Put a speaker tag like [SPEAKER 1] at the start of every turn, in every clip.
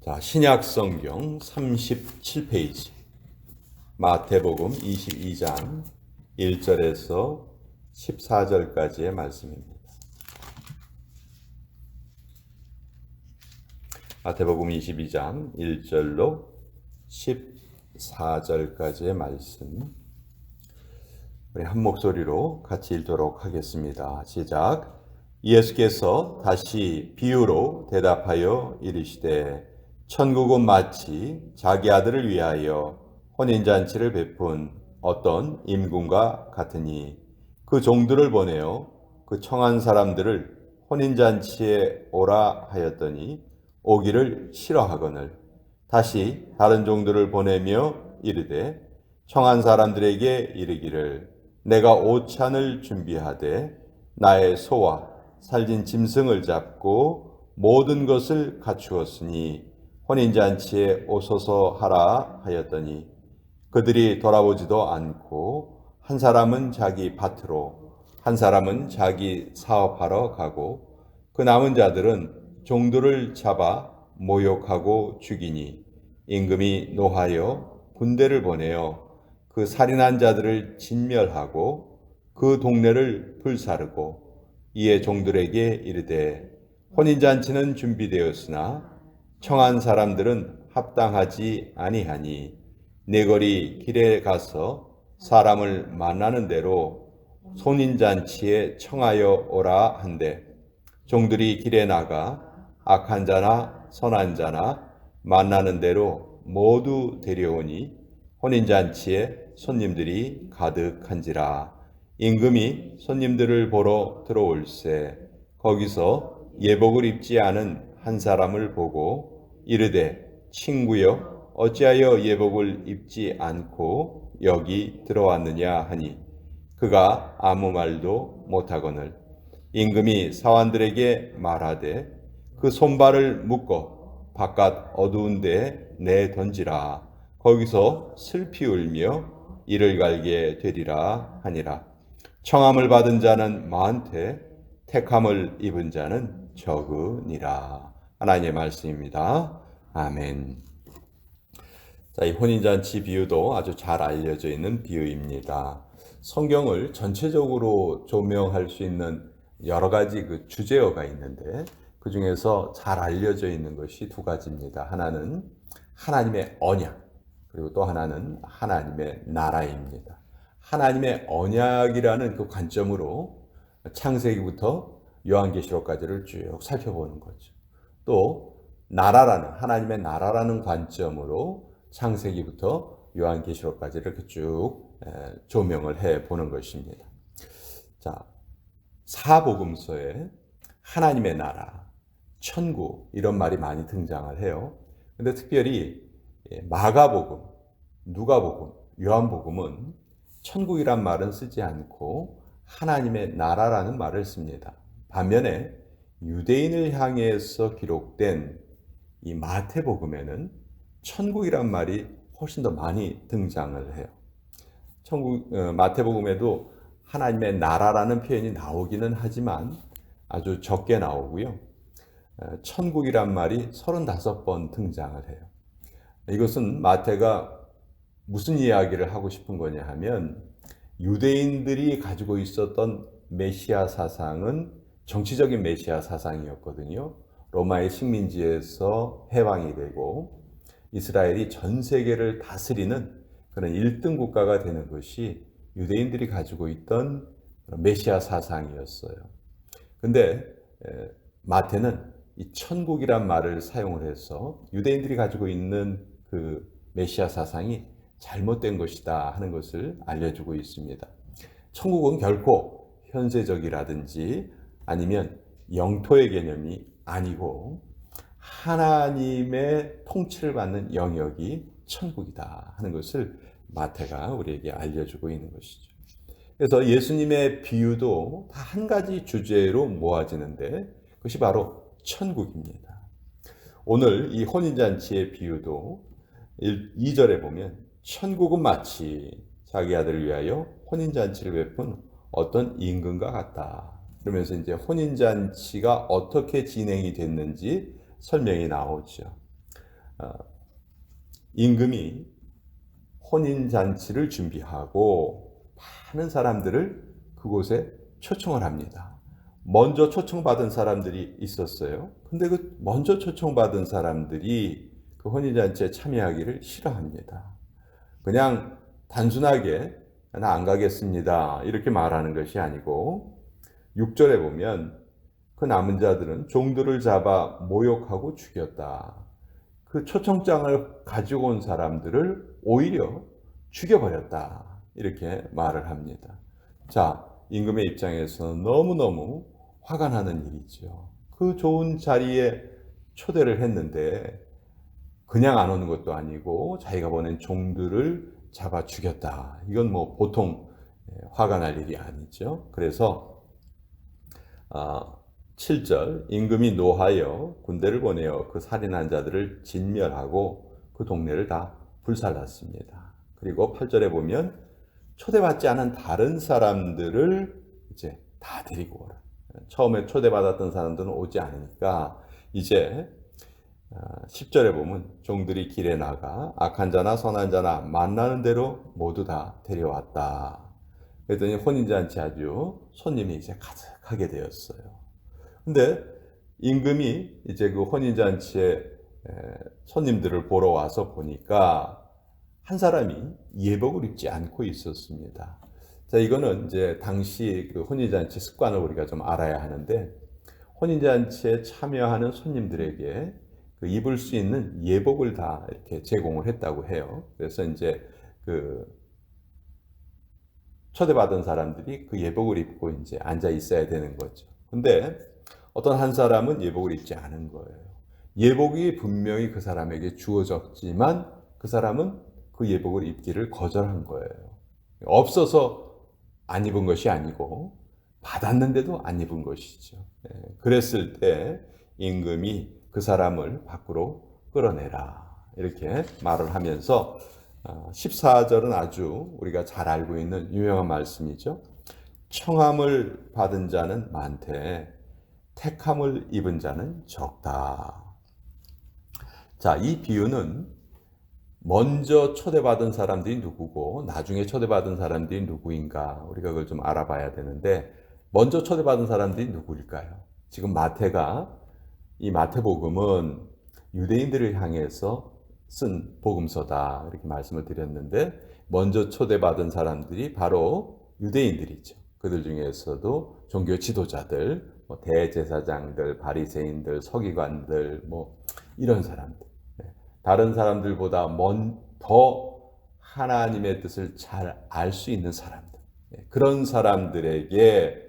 [SPEAKER 1] 자, 신약 성경 37페이지 마태복음 22장 1절에서 14절까지의 말씀입니다. 마태복음 22장 1절로 14절까지의 말씀, 우리 한 목소리로 같이 읽도록 하겠습니다. 시작. 예수께서 다시 비유로 대답하여 이르시되 천국은 마치 자기 아들을 위하여 혼인잔치를 베푼 어떤 임금과 같으니 그 종들을 보내어 그 청한 사람들을 혼인잔치에 오라 하였더니 오기를 싫어하거늘 다시 다른 종들을 보내며 이르되 청한 사람들에게 이르기를 내가 오찬을 준비하되 나의 소와 살진 짐승을 잡고 모든 것을 갖추었으니 혼인잔치에 오소서 하라 하였더니 그들이 돌아보지도 않고 한 사람은 자기 밭으로 한 사람은 자기 사업하러 가고 그 남은 자들은 종들을 잡아 모욕하고 죽이니 임금이 노하여 군대를 보내어 그 살인한 자들을 진멸하고 그 동네를 불사르고 이에 종들에게 이르되 혼인잔치는 준비되었으나 청한 사람들은 합당하지 아니하니 네거리 길에 가서 사람을 만나는 대로 혼인잔치에 청하여 오라 한대 종들이 길에 나가 악한 자나 선한 자나 만나는 대로 모두 데려오니 혼인잔치에 손님들이 가득한지라. 임금이 손님들을 보러 들어올세 거기서 예복을 입지 않은 한 사람을 보고 이르되 친구여 어찌하여 예복을 입지 않고 여기 들어왔느냐 하니 그가 아무 말도 못하거늘 임금이 사환들에게 말하되 그 손발을 묶어 바깥 어두운 데에 내던지라. 거기서 슬피 울며 이를 갈게 되리라 하니라. 청함을 받은 자는 많되 택함을 입은 자는 적으니라. 하나님의 말씀입니다. 아멘. 자, 이 혼인잔치 비유도 아주 잘 알려져 있는 비유입니다. 성경을 전체적으로 조명할 수 있는 여러 가지 그 주제어가 있는데 그 중에서 잘 알려져 있는 것이 두 가지입니다. 하나는 하나님의 언약, 그리고 또 하나는 하나님의 나라입니다. 하나님의 언약이라는 그 관점으로 창세기부터 요한계시록까지를 쭉 살펴보는 거죠. 또 나라라는 하나님의 나라라는 관점으로 창세기부터 요한계시록까지를 이렇게 쭉 조명을 해 보는 것입니다. 자, 사복음서에 하나님의 나라, 천국 이런 말이 많이 등장을 해요. 근데 특별히 마가복음, 누가복음, 요한복음은 천국이란 말은 쓰지 않고 하나님의 나라라는 말을 씁니다. 반면에 유대인을 향해서 기록된 이 마태복음에는 천국이란 말이 훨씬 더 많이 등장을 해요. 마태복음에도 하나님의 나라라는 표현이 나오기는 하지만 아주 적게 나오고요. 천국이란 말이 35번 등장을 해요. 이것은 마태가 무슨 이야기를 하고 싶은 거냐 하면 유대인들이 가지고 있었던 메시아 사상은 정치적인 메시아 사상이었거든요. 로마의 식민지에서 해방이 되고 이스라엘이 전 세계를 다스리는 그런 1등 국가가 되는 것이 유대인들이 가지고 있던 메시아 사상이었어요. 근데 마태는 이 천국이란 말을 사용을 해서 유대인들이 가지고 있는 그 메시아 사상이 잘못된 것이다 하는 것을 알려주고 있습니다. 천국은 결코 현세적이라든지 아니면 영토의 개념이 아니고 하나님의 통치를 받는 영역이 천국이다 하는 것을 마태가 우리에게 알려주고 있는 것이죠. 그래서 예수님의 비유도 다 한 가지 주제로 모아지는데 그것이 바로 천국입니다. 오늘 이 혼인잔치의 비유도 2절에 보면 천국은 마치 자기 아들을 위하여 혼인잔치를 베푼 어떤 임금과 같다. 그러면서 이제 혼인잔치가 어떻게 진행이 됐는지 설명이 나오죠. 임금이 혼인잔치를 준비하고 많은 사람들을 그곳에 초청을 합니다. 먼저 초청받은 사람들이 있었어요. 근데 그 먼저 초청받은 사람들이 그 혼인잔치에 참여하기를 싫어합니다. 그냥 단순하게 나 안 가겠습니다 이렇게 말하는 것이 아니고 6절에 보면 그 남은 자들은 종들을 잡아 모욕하고 죽였다. 그 초청장을 가지고 온 사람들을 오히려 죽여버렸다. 이렇게 말을 합니다. 자, 임금의 입장에서는 너무너무 화가 나는 일이죠. 그 좋은 자리에 초대를 했는데 그냥 안 오는 것도 아니고 자기가 보낸 종들을 잡아 죽였다. 이건 뭐 보통 화가 날 일이 아니죠. 그래서 7절 임금이 노하여 군대를 보내어 그 살인한 자들을 진멸하고 그 동네를 다 불살랐습니다. 그리고 8절에 보면 초대받지 않은 다른 사람들을 이제 다 데리고 오라. 처음에 초대받았던 사람들은 오지 않으니까 이제 10절에 보면 종들이 길에 나가 악한 자나 선한 자나 만나는 대로 모두 다 데려왔다. 그랬더니 혼인잔치 아주 손님이 이제 가득하게 되었어요. 근데 임금이 이제 그 혼인잔치에 손님들을 보러 와서 보니까 한 사람이 예복을 입지 않고 있었습니다. 자, 이거는 이제 당시 그 혼인잔치 습관을 우리가 좀 알아야 하는데 혼인잔치에 참여하는 손님들에게 그 입을 수 있는 예복을 다 이렇게 제공을 했다고 해요. 그래서 이제 그 초대받은 사람들이 그 예복을 입고 이제 앉아 있어야 되는 거죠. 근데 어떤 한 사람은 예복을 입지 않은 거예요. 예복이 분명히 그 사람에게 주어졌지만 그 사람은 그 예복을 입기를 거절한 거예요. 없어서 안 입은 것이 아니고 받았는데도 안 입은 것이죠. 그랬을 때 임금이 그 사람을 밖으로 끌어내라 이렇게 말을 하면서 14절은 아주 우리가 잘 알고 있는 유명한 말씀이죠. 청함을 받은 자는 많되 택함을 입은 자는 적다. 자, 이 비유는 먼저 초대받은 사람들이 누구고 나중에 초대받은 사람들이 누구인가 우리가 그걸 좀 알아봐야 되는데 먼저 초대받은 사람들이 누구일까요? 지금 마태가 이 마태복음은 유대인들을 향해서 쓴 복음서다 이렇게 말씀을 드렸는데 먼저 초대받은 사람들이 바로 유대인들이죠. 그들 중에서도 종교 지도자들, 대제사장들, 바리새인들, 서기관들 이런 사람들 다른 사람들보다 더 하나님의 뜻을 잘 알 수 있는 사람들 그런 사람들에게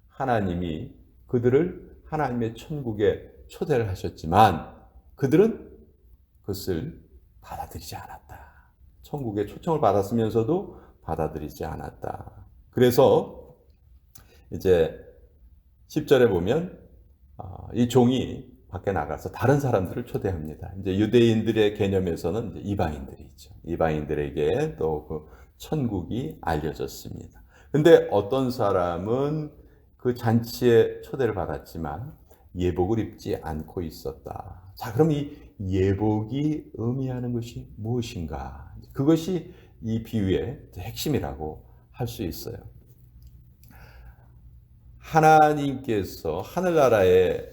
[SPEAKER 1] 하나님이 그들을 하나님의 천국에 초대를 하셨지만 그들은 그것을 받아들이지 않았다. 천국의 초청을 받았으면서도 받아들이지 않았다. 그래서 이제 10절에 보면 이 종이 밖에 나가서 다른 사람들을 초대합니다. 이제 유대인들의 개념에서는 이제 이방인들이죠. 이방인들에게 또 그 천국이 알려졌습니다. 근데 어떤 사람은 그 잔치에 초대를 받았지만 예복을 입지 않고 있었다. 자, 그럼 이 예복이 의미하는 것이 무엇인가? 그것이 이 비유의 핵심이라고 할 수 있어요. 하나님께서 하늘나라에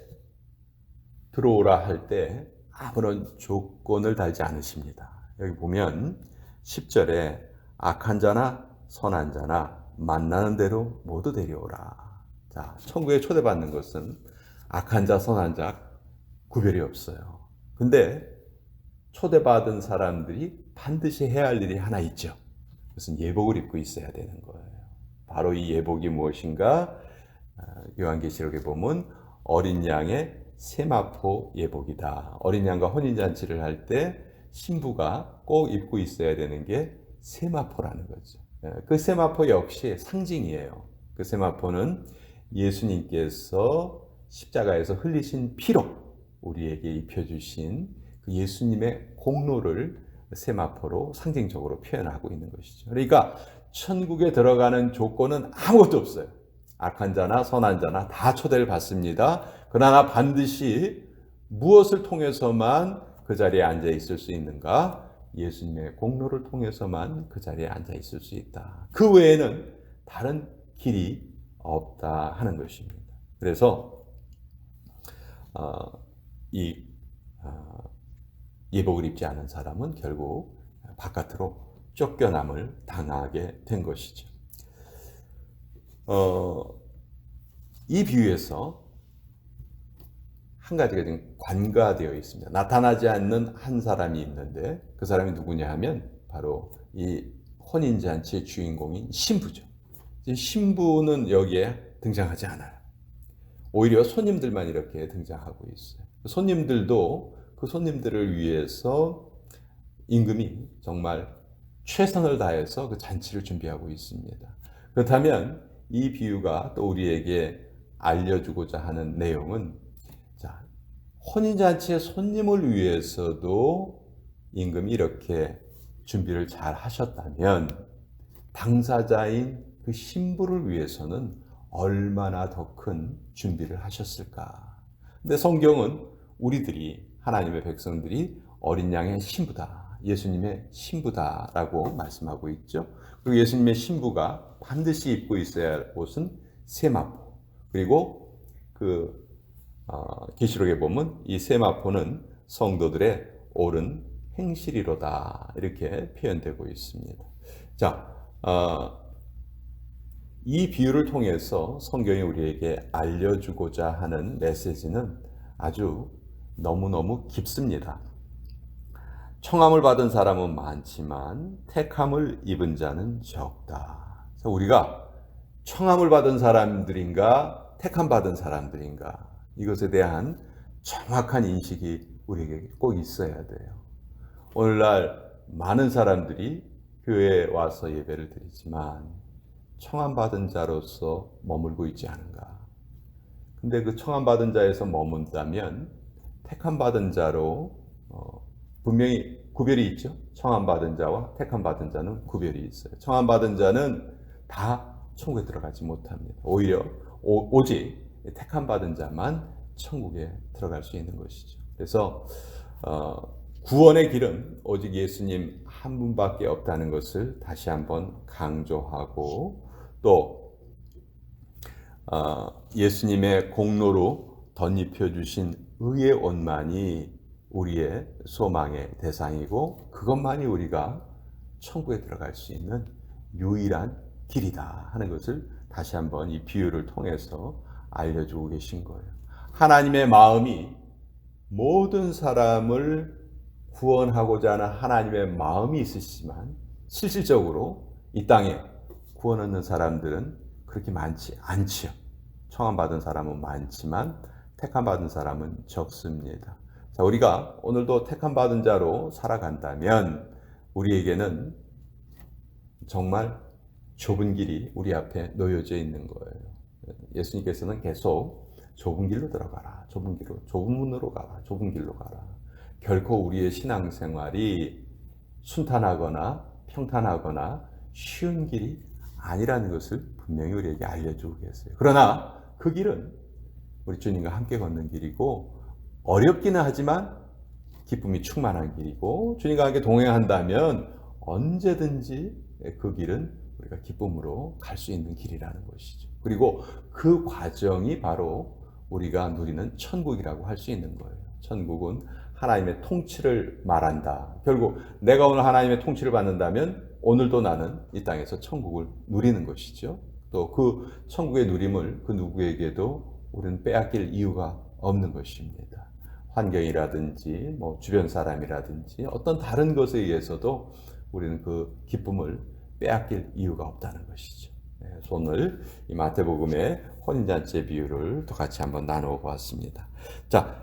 [SPEAKER 1] 들어오라 할 때 아무런 조건을 달지 않으십니다. 여기 보면 10절에 악한 자나 선한 자나 만나는 대로 모두 데려오라. 자, 천국에 초대받는 것은 악한 자, 선한 자 구별이 없어요. 근데 초대받은 사람들이 반드시 해야 할 일이 하나 있죠. 그것은 예복을 입고 있어야 되는 거예요. 바로 이 예복이 무엇인가? 요한계시록에 보면 어린 양의 세마포 예복이다. 어린 양과 혼인잔치를 할 때 신부가 꼭 입고 있어야 되는 게 세마포라는 거죠. 그 세마포 역시 상징이에요. 그 세마포는 예수님께서 십자가에서 흘리신 피로 우리에게 입혀주신 그 예수님의 공로를 세마포로 상징적으로 표현하고 있는 것이죠. 그러니까 천국에 들어가는 조건은 아무것도 없어요. 악한 자나 선한 자나 다 초대를 받습니다. 그러나 반드시 무엇을 통해서만 그 자리에 앉아 있을 수 있는가? 예수님의 공로를 통해서만 그 자리에 앉아 있을 수 있다. 그 외에는 다른 길이 없다 하는 것입니다. 그래서 이 예복을 입지 않은 사람은 결국 바깥으로 쫓겨남을 당하게 된 것이죠. 이 비유에서 한 가지가 지금 관가되어 있습니다. 나타나지 않는 한 사람이 있는데 그 사람이 누구냐 하면 바로 이 혼인잔치의 주인공인 신부죠. 신부는 여기에 등장하지 않아요. 오히려 손님들만 이렇게 등장하고 있어요. 손님들도 그 손님들을 위해서 임금이 정말 최선을 다해서 그 잔치를 준비하고 있습니다. 그렇다면 이 비유가 또 우리에게 알려주고자 하는 내용은, 자, 혼인잔치의 손님을 위해서도 임금이 이렇게 준비를 잘 하셨다면 당사자인 그 신부를 위해서는 얼마나 더 큰 준비를 하셨을까. 근데 성경은 우리들이, 하나님의 백성들이 어린 양의 신부다, 예수님의 신부다라고 말씀하고 있죠. 그리고 예수님의 신부가 반드시 입고 있어야 할 옷은 세마포, 그리고 계시록에 보면 이 세마포는 성도들의 옳은 행실이로다 이렇게 표현되고 있습니다. 자, 이 비유를 통해서 성경이 우리에게 알려주고자 하는 메시지는 아주 너무너무 깊습니다. 청함을 받은 사람은 많지만 택함을 입은 자는 적다. 그래서 우리가 청함을 받은 사람들인가 택함 받은 사람들인가, 이것에 대한 정확한 인식이 우리에게 꼭 있어야 돼요. 오늘날 많은 사람들이 교회에 와서 예배를 드리지만 청함받은 자로서 머물고 있지 않은가. 근데 그 청함받은 자에서 머문다면 택함받은 자로 분명히 구별이 있죠. 청함받은 자와 택함받은 자는 구별이 있어요. 청함받은 자는 다 천국에 들어가지 못합니다. 오히려 오직 택함받은 자만 천국에 들어갈 수 있는 것이죠. 그래서 구원의 길은 오직 예수님 한 분밖에 없다는 것을 다시 한번 강조하고, 또 예수님의 공로로 덧입혀 주신 의의 옷만이 우리의 소망의 대상이고 그것만이 우리가 천국에 들어갈 수 있는 유일한 길이다 하는 것을 다시 한번 이 비유를 통해서 알려주고 계신 거예요. 하나님의 마음이 모든 사람을 구원하고자 하는 하나님의 마음이 있으시지만 실질적으로 이 땅에 구원 얻는 사람들은 그렇게 많지 않지요. 청함받은 사람은 많지만 택함받은 사람은 적습니다. 자, 우리가 오늘도 택함받은 자로 살아간다면 우리에게는 정말 좁은 길이 우리 앞에 놓여져 있는 거예요. 예수님께서는 계속 좁은 길로 들어가라, 좁은 길로, 좁은 문으로 가라, 좁은 길로 가라. 결코 우리의 신앙생활이 순탄하거나 평탄하거나 쉬운 길이 아니라는 것을 분명히 우리에게 알려주고 계세요. 그러나 그 길은 우리 주님과 함께 걷는 길이고 어렵기는 하지만 기쁨이 충만한 길이고, 주님과 함께 동행한다면 언제든지 그 길은 우리가 기쁨으로 갈 수 있는 길이라는 것이죠. 그리고 그 과정이 바로 우리가 누리는 천국이라고 할 수 있는 거예요. 천국은 하나님의 통치를 말한다. 결국 내가 오늘 하나님의 통치를 받는다면 오늘도 나는 이 땅에서 천국을 누리는 것이죠. 또 그 천국의 누림을 그 누구에게도 우리는 빼앗길 이유가 없는 것입니다. 환경이라든지 뭐 주변 사람이라든지 어떤 다른 것에 의해서도 우리는 그 기쁨을 빼앗길 이유가 없다는 것이죠. 오늘 이 마태복음의 혼인잔치의 비유를 또 같이 한번 나누어 보았습니다. 자,